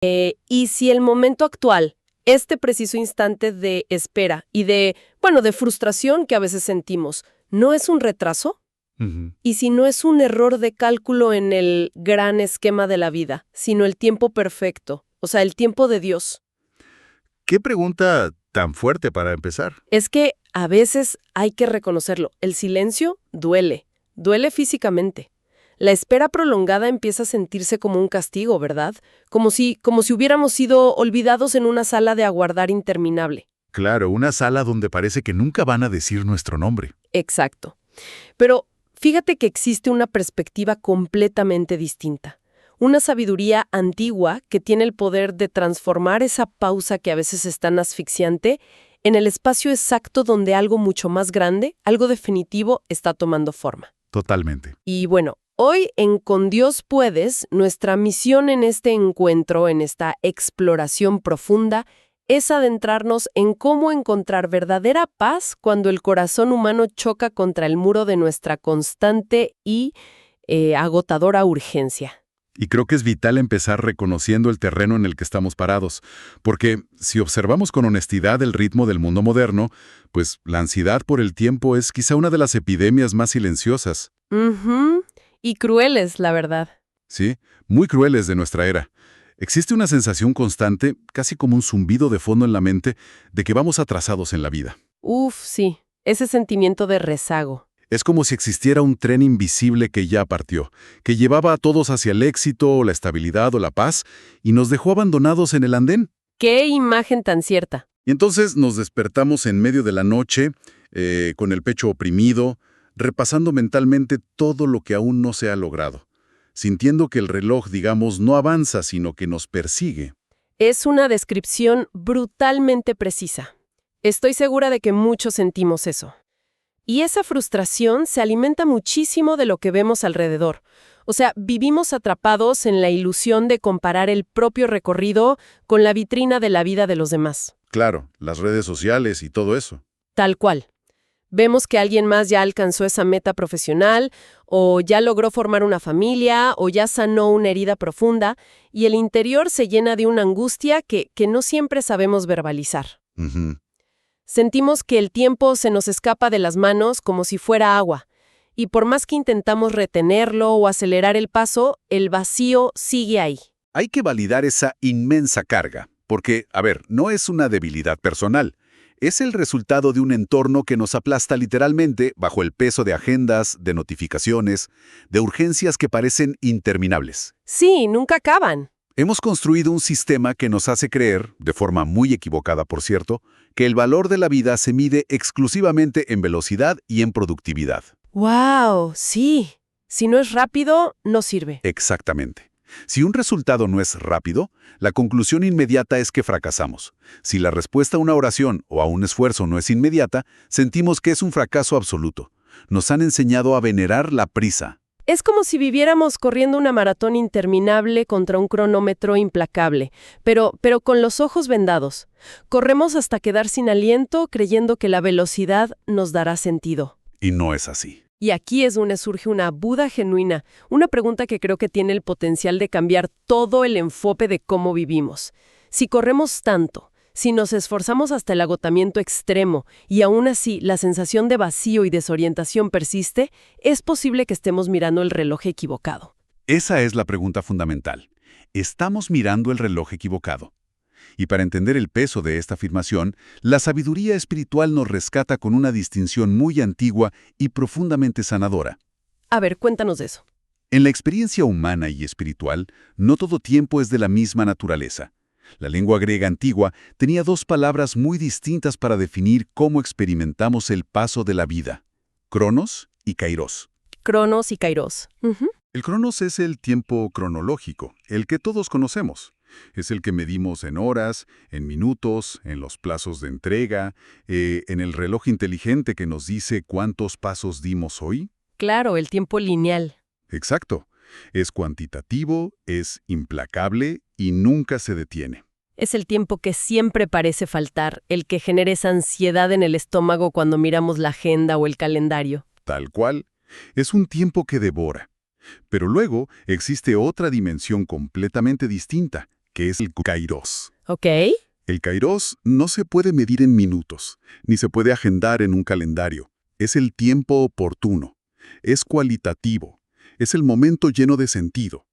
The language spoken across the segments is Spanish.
Y si el momento actual, este preciso instante de espera y de frustración que a veces sentimos, ¿no es un retraso? Ujú. Y si no es un error de cálculo en el gran esquema de la vida, sino el tiempo perfecto, o sea, el tiempo de Dios. ¿Qué pregunta tan fuerte para empezar? Es que a veces hay que reconocerlo, el silencio duele físicamente. La espera prolongada empieza a sentirse como un castigo, ¿verdad? Como si hubiéramos sido olvidados en una sala de aguardar interminable. Claro, una sala donde parece que nunca van a decir nuestro nombre. Exacto. Pero fíjate que existe una perspectiva completamente distinta. Una sabiduría antigua que tiene el poder de transformar esa pausa que a veces es tan asfixiante en el espacio exacto donde algo mucho más grande, algo definitivo, está tomando forma. Totalmente. Y bueno, hoy en Con Dios Puedes, nuestra misión en este encuentro, en esta exploración profunda, es adentrarnos en cómo encontrar verdadera paz cuando el corazón humano choca contra el muro de nuestra constante y agotadora urgencia. Y creo que es vital empezar reconociendo el terreno en el que estamos parados, porque si observamos con honestidad el ritmo del mundo moderno, pues la ansiedad por el tiempo es quizá una de las epidemias más silenciosas, Ujú. Y crueles, la verdad. ¿sí? Muy crueles de nuestra era. Existe una sensación constante, casi como un zumbido de fondo en la mente, de que vamos atrasados en la vida. Uf, sí, ese sentimiento de rezago. Es como si existiera un tren invisible que ya partió, que llevaba a todos hacia el éxito, la estabilidad o la paz, y nos dejó abandonados en el andén. ¡Qué imagen tan cierta! Y entonces nos despertamos en medio de la noche, con el pecho oprimido, repasando mentalmente todo lo que aún no se ha logrado, sintiendo que el reloj, digamos, no avanza, sino que nos persigue. Es una descripción brutalmente precisa. Estoy segura de que muchos sentimos eso. Y esa frustración se alimenta muchísimo de lo que vemos alrededor. O sea, vivimos atrapados en la ilusión de comparar el propio recorrido con la vitrina de la vida de los demás. Claro, las redes sociales y todo eso. Tal cual. Vemos que alguien más ya alcanzó esa meta profesional, o ya logró formar una familia, o ya sanó una herida profunda, y el interior se llena de una angustia que no siempre sabemos verbalizar. Ujú. Sentimos que el tiempo se nos escapa de las manos como si fuera agua, y por más que intentamos retenerlo o acelerar el paso, el vacío sigue ahí. Hay que validar esa inmensa carga, porque, a ver, no es una debilidad personal. Es el resultado de un entorno que nos aplasta literalmente bajo el peso de agendas, de notificaciones, de urgencias que parecen interminables. Sí, nunca acaban. Hemos construido un sistema que nos hace creer, de forma muy equivocada por cierto, que el valor de la vida se mide exclusivamente en velocidad y en productividad. ¡Wow! Sí. Si no es rápido, no sirve. Exactamente. Si un resultado no es rápido, la conclusión inmediata es que fracasamos. Si la respuesta a una oración o a un esfuerzo no es inmediata, sentimos que es un fracaso absoluto. Nos han enseñado a venerar la prisa. Es como si viviéramos corriendo una maratón interminable contra un cronómetro implacable, pero con los ojos vendados. Corremos hasta quedar sin aliento creyendo que la velocidad nos dará sentido. Y no es así. Y aquí es donde surge una Buda genuina, una pregunta que creo que tiene el potencial de cambiar todo el enfoque de cómo vivimos. Si corremos tanto, si nos esforzamos hasta el agotamiento extremo y aún así la sensación de vacío y desorientación persiste, es posible que estemos mirando el reloj equivocado. Esa es la pregunta fundamental. ¿Estamos mirando el reloj equivocado? Y para entender el peso de esta afirmación, la sabiduría espiritual nos rescata con una distinción muy antigua y profundamente sanadora. A ver, cuéntanos de eso. En la experiencia humana y espiritual, no todo tiempo es de la misma naturaleza. La lengua griega antigua tenía dos palabras muy distintas para definir cómo experimentamos el paso de la vida: cronos y kairos. Cronos y Kairos. El cronos es el tiempo cronológico, el que todos conocemos. Es el que medimos en horas, en minutos, en los plazos de entrega, en el reloj inteligente que nos dice cuántos pasos dimos hoy. Claro, el tiempo lineal. Exacto. Es cuantitativo, es implacable y nunca se detiene. Es el tiempo que siempre parece faltar, el que genera esa ansiedad en el estómago cuando miramos la agenda o el calendario. Tal cual. Es un tiempo que devora. Pero luego existe otra dimensión completamente distinta, que es el kairos. ¿Ok? El kairos no se puede medir en minutos, ni se puede agendar en un calendario. Es el tiempo oportuno. Es cualitativo. Es el momento lleno de sentido.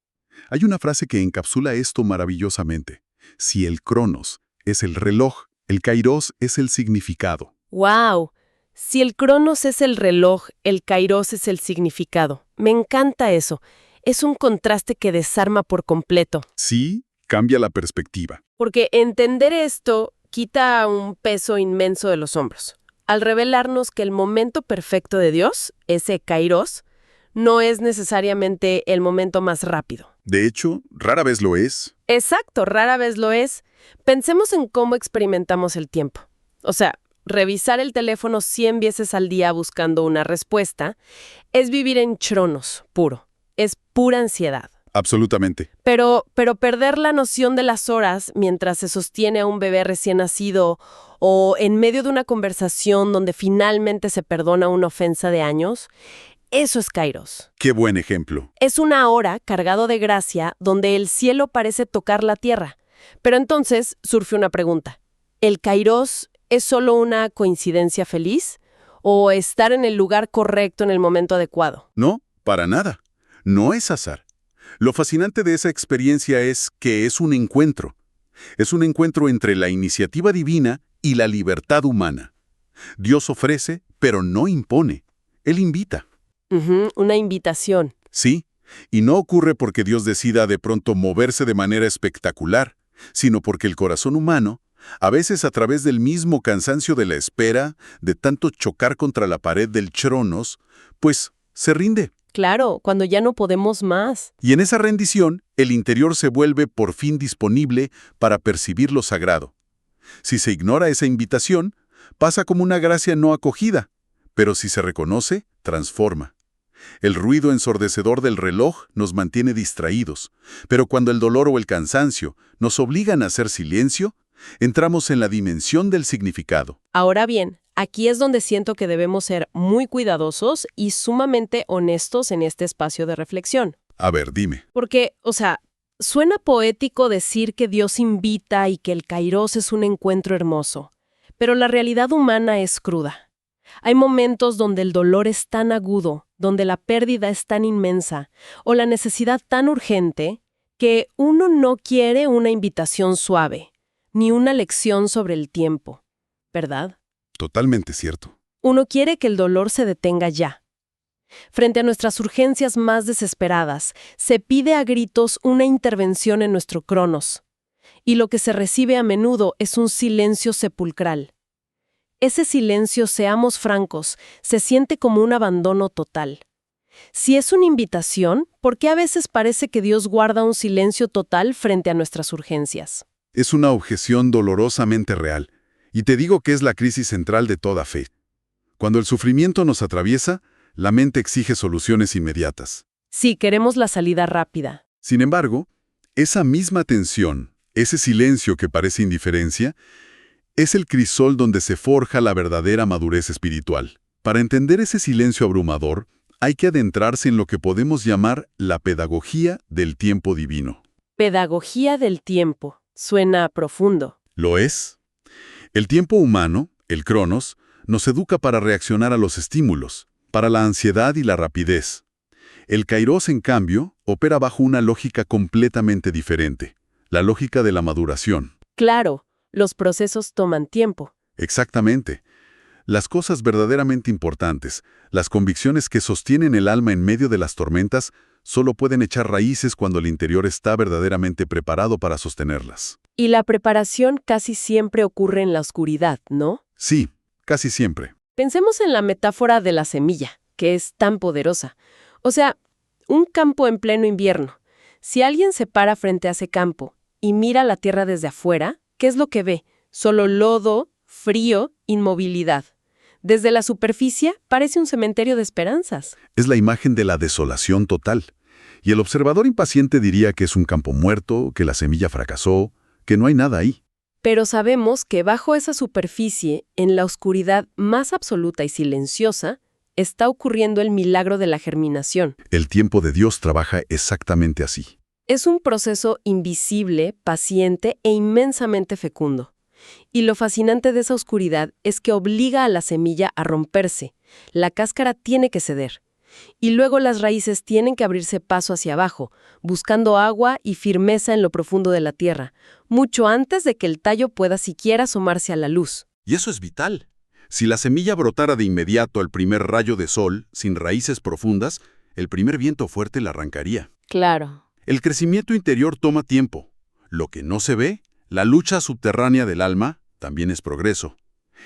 Hay una frase que encapsula esto maravillosamente. Si el cronos es el reloj, el kairos es el significado. ¡Wow! Si el cronos es el reloj, el kairos es el significado. Me encanta eso. Es un contraste que desarma por completo. Sí, cambia la perspectiva. Porque entender esto quita un peso inmenso de los hombros. Al revelarnos que el momento perfecto de Dios, ese kairos, no es necesariamente el momento más rápido. De hecho, rara vez lo es. Exacto, rara vez lo es. Pensemos en cómo experimentamos el tiempo. O sea, revisar el teléfono 100 veces al día buscando una respuesta es vivir en chronos puro. Es pura ansiedad. Absolutamente. Pero perder la noción de las horas mientras se sostiene a un bebé recién nacido o en medio de una conversación donde finalmente se perdona una ofensa de años, eso es kairos. Qué buen ejemplo. Es una hora cargado de gracia donde el cielo parece tocar la tierra. Pero entonces surge una pregunta. ¿El kairos es solo una coincidencia feliz o estar en el lugar correcto en el momento adecuado? No, para nada. No es azar. Lo fascinante de esa experiencia es que es un encuentro. Es un encuentro entre la iniciativa divina y la libertad humana. Dios ofrece, pero no impone. Él invita. Una invitación. Sí, y no ocurre porque Dios decida de pronto moverse de manera espectacular, sino porque el corazón humano, a veces a través del mismo cansancio de la espera, de tanto chocar contra la pared del chronos, pues se rinde. Claro, cuando ya no podemos más. Y en esa rendición, el interior se vuelve por fin disponible para percibir lo sagrado. Si se ignora esa invitación, pasa como una gracia no acogida, pero si se reconoce, transforma. El ruido ensordecedor del reloj nos mantiene distraídos, pero cuando el dolor o el cansancio nos obligan a hacer silencio, entramos en la dimensión del significado. Ahora bien, aquí es donde siento que debemos ser muy cuidadosos y sumamente honestos en este espacio de reflexión. A ver, dime. Porque, suena poético decir que Dios invita y que el kairos es un encuentro hermoso, pero la realidad humana es cruda. Hay momentos donde el dolor es tan agudo, donde la pérdida es tan inmensa o la necesidad tan urgente que uno no quiere una invitación suave, ni una lección sobre el tiempo, ¿verdad? Totalmente cierto. Uno quiere que el dolor se detenga ya. Frente a nuestras urgencias más desesperadas, se pide a gritos una intervención en nuestro cronos, y lo que se recibe a menudo es un silencio sepulcral. Ese silencio, seamos francos, se siente como un abandono total. Si es una invitación, ¿por qué a veces parece que Dios guarda un silencio total frente a nuestras urgencias? Es una objeción dolorosamente real, y te digo que es la crisis central de toda fe. Cuando el sufrimiento nos atraviesa, la mente exige soluciones inmediatas. Sí, queremos la salida rápida. Sin embargo, esa misma tensión, ese silencio que parece indiferencia, es el crisol donde se forja la verdadera madurez espiritual. Para entender ese silencio abrumador, hay que adentrarse en lo que podemos llamar la pedagogía del tiempo divino. Pedagogía del tiempo. Suena profundo. ¿Lo es? El tiempo humano, el cronos, nos educa para reaccionar a los estímulos, para la ansiedad y la rapidez. El kairos, en cambio, opera bajo una lógica completamente diferente, la lógica de la maduración. Claro, los procesos toman tiempo. Exactamente. Las cosas verdaderamente importantes, las convicciones que sostienen el alma en medio de las tormentas, solo pueden echar raíces cuando el interior está verdaderamente preparado para sostenerlas. Y la preparación casi siempre ocurre en la oscuridad, ¿no? Sí, casi siempre. Pensemos en la metáfora de la semilla, que es tan poderosa. O sea, un campo en pleno invierno. Si alguien se para frente a ese campo y mira la tierra desde afuera, ¿qué es lo que ve? Solo lodo, frío, inmovilidad. Desde la superficie parece un cementerio de esperanzas. Es la imagen de la desolación total. Y el observador impaciente diría que es un campo muerto, que la semilla fracasó, que no hay nada ahí. Pero sabemos que bajo esa superficie, en la oscuridad más absoluta y silenciosa, está ocurriendo el milagro de la germinación. El tiempo de Dios trabaja exactamente así. Es un proceso invisible, paciente e inmensamente fecundo. Y lo fascinante de esa oscuridad es que obliga a la semilla a romperse. La cáscara tiene que ceder. Y luego las raíces tienen que abrirse paso hacia abajo, buscando agua y firmeza en lo profundo de la tierra, mucho antes de que el tallo pueda siquiera asomarse a la luz. Y eso es vital. Si la semilla brotara de inmediato al primer rayo de sol, sin raíces profundas, el primer viento fuerte la arrancaría. Claro. El crecimiento interior toma tiempo. Lo que no se ve, la lucha subterránea del alma, también es progreso.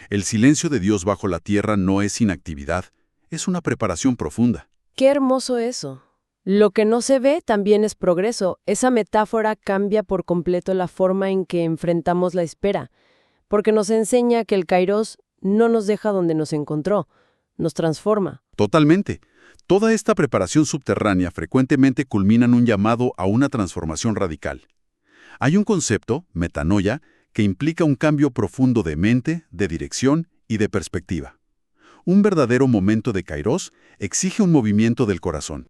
El silencio de Dios bajo la tierra no es inactividad, es una preparación profunda. Qué hermoso eso. Lo que no se ve también es progreso. Esa metáfora cambia por completo la forma en que enfrentamos la espera, porque nos enseña que el Kairos no nos deja donde nos encontró, nos transforma. Totalmente. Toda esta preparación subterránea frecuentemente culmina en un llamado a una transformación radical. Hay un concepto, metanoia, que implica un cambio profundo de mente, de dirección y de perspectiva. Un verdadero momento de Kairos exige un movimiento del corazón.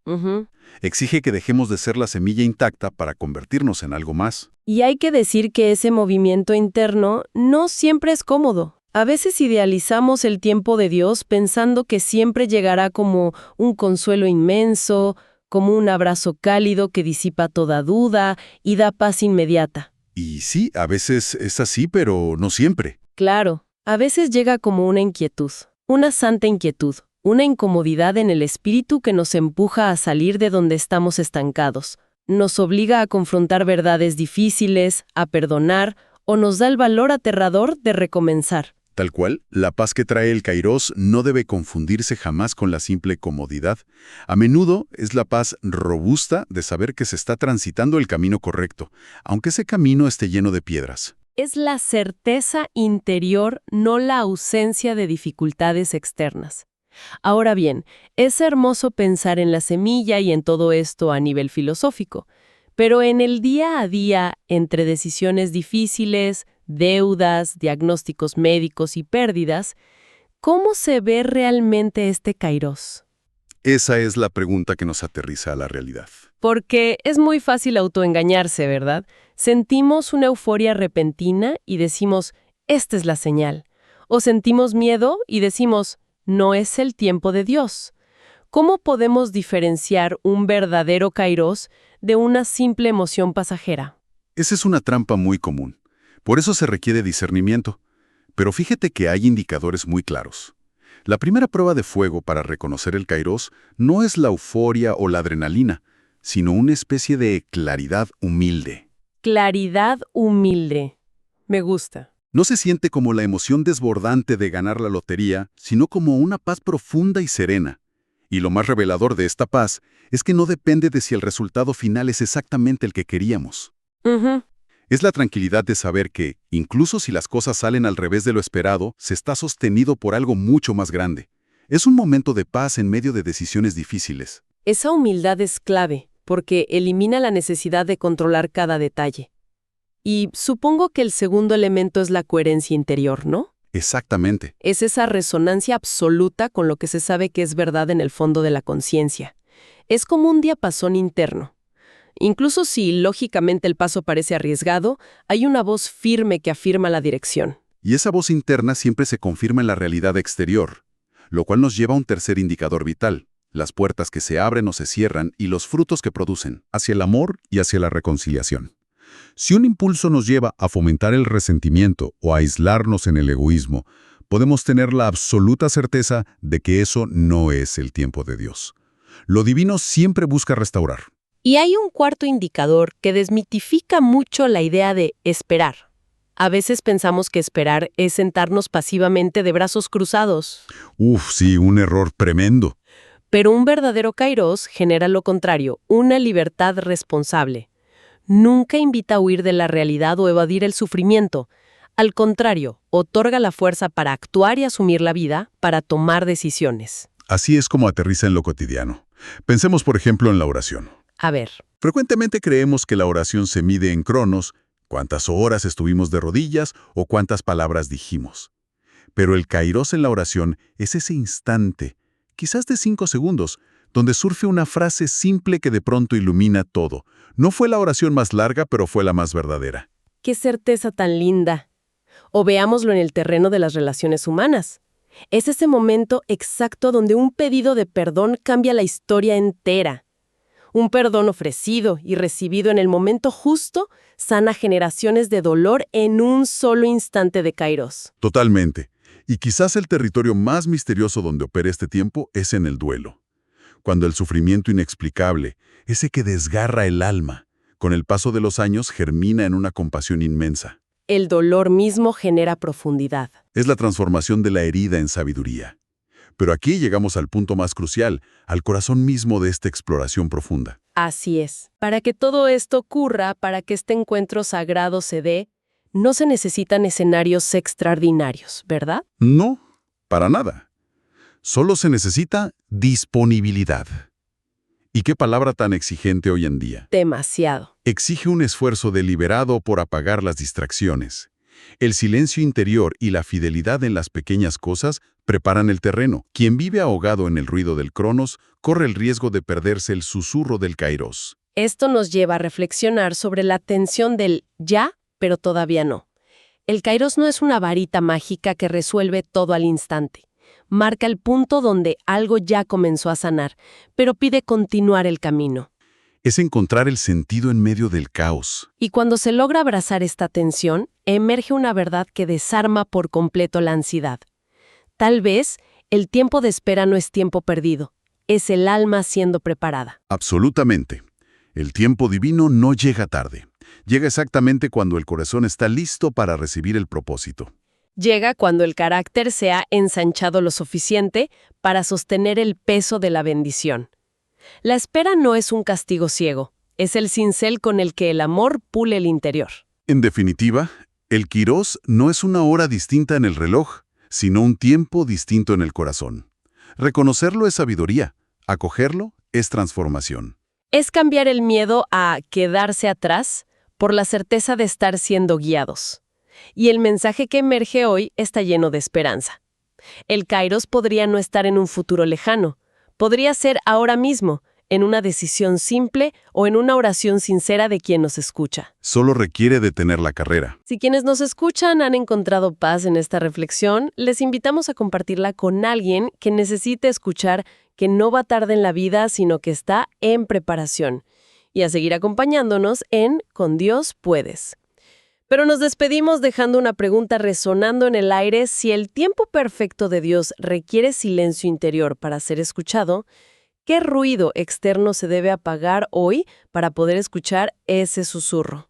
Exige que dejemos de ser la semilla intacta para convertirnos en algo más. Y hay que decir que ese movimiento interno no siempre es cómodo. A veces idealizamos el tiempo de Dios pensando que siempre llegará como un consuelo inmenso, como un abrazo cálido que disipa toda duda y da paz inmediata. Y sí, a veces es así, pero no siempre. Claro, a veces llega como una inquietud, una santa inquietud, una incomodidad en el espíritu que nos empuja a salir de donde estamos estancados, nos obliga a confrontar verdades difíciles, a perdonar, o nos da el valor aterrador de recomenzar. Tal cual, la paz que trae el Kairos no debe confundirse jamás con la simple comodidad. A menudo es la paz robusta de saber que se está transitando el camino correcto, aunque ese camino esté lleno de piedras. Es la certeza interior, no la ausencia de dificultades externas. Ahora bien, es hermoso pensar en la semilla y en todo esto a nivel filosófico, pero en el día a día, entre decisiones difíciles, deudas, diagnósticos médicos y pérdidas, ¿cómo se ve realmente este Kairos? Esa es la pregunta que nos aterriza a la realidad. Porque es muy fácil autoengañarse, ¿verdad? Sentimos una euforia repentina y decimos, esta es la señal. O sentimos miedo y decimos, no es el tiempo de Dios. ¿Cómo podemos diferenciar un verdadero Kairos de una simple emoción pasajera? Esa es una trampa muy común. Por eso se requiere discernimiento. Pero fíjate que hay indicadores muy claros. La primera prueba de fuego para reconocer el Kairos no es la euforia o la adrenalina, sino una especie de claridad humilde. Claridad humilde. Me gusta. No se siente como la emoción desbordante de ganar la lotería, sino como una paz profunda y serena. Y lo más revelador de esta paz es que no depende de si el resultado final es exactamente el que queríamos. Es la tranquilidad de saber que, incluso si las cosas salen al revés de lo esperado, se está sostenido por algo mucho más grande. Es un momento de paz en medio de decisiones difíciles. Esa humildad es clave, porque elimina la necesidad de controlar cada detalle. Y supongo que el segundo elemento es la coherencia interior, ¿no? Exactamente. Es esa resonancia absoluta con lo que se sabe que es verdad en el fondo de la conciencia. Es como un diapasón interno. Incluso si lógicamente el paso parece arriesgado, hay una voz firme que afirma la dirección. Y esa voz interna siempre se confirma en la realidad exterior, lo cual nos lleva a un tercer indicador vital, las puertas que se abren o se cierran y los frutos que producen, hacia el amor y hacia la reconciliación. Si un impulso nos lleva a fomentar el resentimiento o a aislarnos en el egoísmo, podemos tener la absoluta certeza de que eso no es el tiempo de Dios. Lo divino siempre busca restaurar. Y hay un cuarto indicador que desmitifica mucho la idea de esperar. A veces pensamos que esperar es sentarnos pasivamente de brazos cruzados. Sí, un error tremendo. Pero un verdadero Kairos genera lo contrario, una libertad responsable. Nunca invita a huir de la realidad o evadir el sufrimiento. Al contrario, otorga la fuerza para actuar y asumir la vida, para tomar decisiones. Así es como aterriza en lo cotidiano. Pensemos, por ejemplo, en la oración. A ver. Frecuentemente creemos que la oración se mide en cronos, cuántas horas estuvimos de rodillas o cuántas palabras dijimos. Pero el Kairos en la oración es ese instante, quizás de 5 segundos, donde surge una frase simple que de pronto ilumina todo. No fue la oración más larga, pero fue la más verdadera. ¡Qué certeza tan linda! O veámoslo en el terreno de las relaciones humanas. Es ese momento exacto donde un pedido de perdón cambia la historia entera. Un perdón ofrecido y recibido en el momento justo sana generaciones de dolor en un solo instante de kairos. Totalmente. Y quizás el territorio más misterioso donde opera este tiempo es en el duelo. Cuando el sufrimiento inexplicable, ese que desgarra el alma, con el paso de los años germina en una compasión inmensa. El dolor mismo genera profundidad. Es la transformación de la herida en sabiduría. Pero aquí llegamos al punto más crucial, al corazón mismo de esta exploración profunda. Así es. Para que todo esto ocurra, para que este encuentro sagrado se dé, no se necesitan escenarios extraordinarios, ¿verdad? No, para nada. Solo se necesita disponibilidad. ¿Y qué palabra tan exigente hoy en día? Demasiado. Exige un esfuerzo deliberado por apagar las distracciones. El silencio interior y la fidelidad en las pequeñas cosas preparan el terreno. Quien vive ahogado en el ruido del cronos corre el riesgo de perderse el susurro del kairos. Esto nos lleva a reflexionar sobre la tensión del ya, pero todavía no. El kairos no es una varita mágica que resuelve todo al instante. Marca el punto donde algo ya comenzó a sanar, pero pide continuar el camino. Es encontrar el sentido en medio del caos. Y cuando se logra abrazar esta tensión, emerge una verdad que desarma por completo la ansiedad. Tal vez el tiempo de espera no es tiempo perdido, es el alma siendo preparada. Absolutamente. El tiempo divino no llega tarde. Llega exactamente cuando el corazón está listo para recibir el propósito. Llega cuando el carácter se ha ensanchado lo suficiente para sostener el peso de la bendición. La espera no es un castigo ciego, es el cincel con el que el amor pule el interior. En definitiva, el kairos no es una hora distinta en el reloj, sino un tiempo distinto en el corazón. Reconocerlo es sabiduría, acogerlo es transformación. Es cambiar el miedo a quedarse atrás por la certeza de estar siendo guiados. Y el mensaje que emerge hoy está lleno de esperanza. El kairos podría no estar en un futuro lejano, podría ser ahora mismo, en una decisión simple o en una oración sincera de quien nos escucha. Solo requiere detener la carrera. Si quienes nos escuchan han encontrado paz en esta reflexión, les invitamos a compartirla con alguien que necesite escuchar que no va tarde en la vida, sino que está en preparación. Y a seguir acompañándonos en Con Dios Puedes. Pero nos despedimos dejando una pregunta resonando en el aire: si el tiempo perfecto de Dios requiere silencio interior para ser escuchado, ¿qué ruido externo se debe apagar hoy para poder escuchar ese susurro?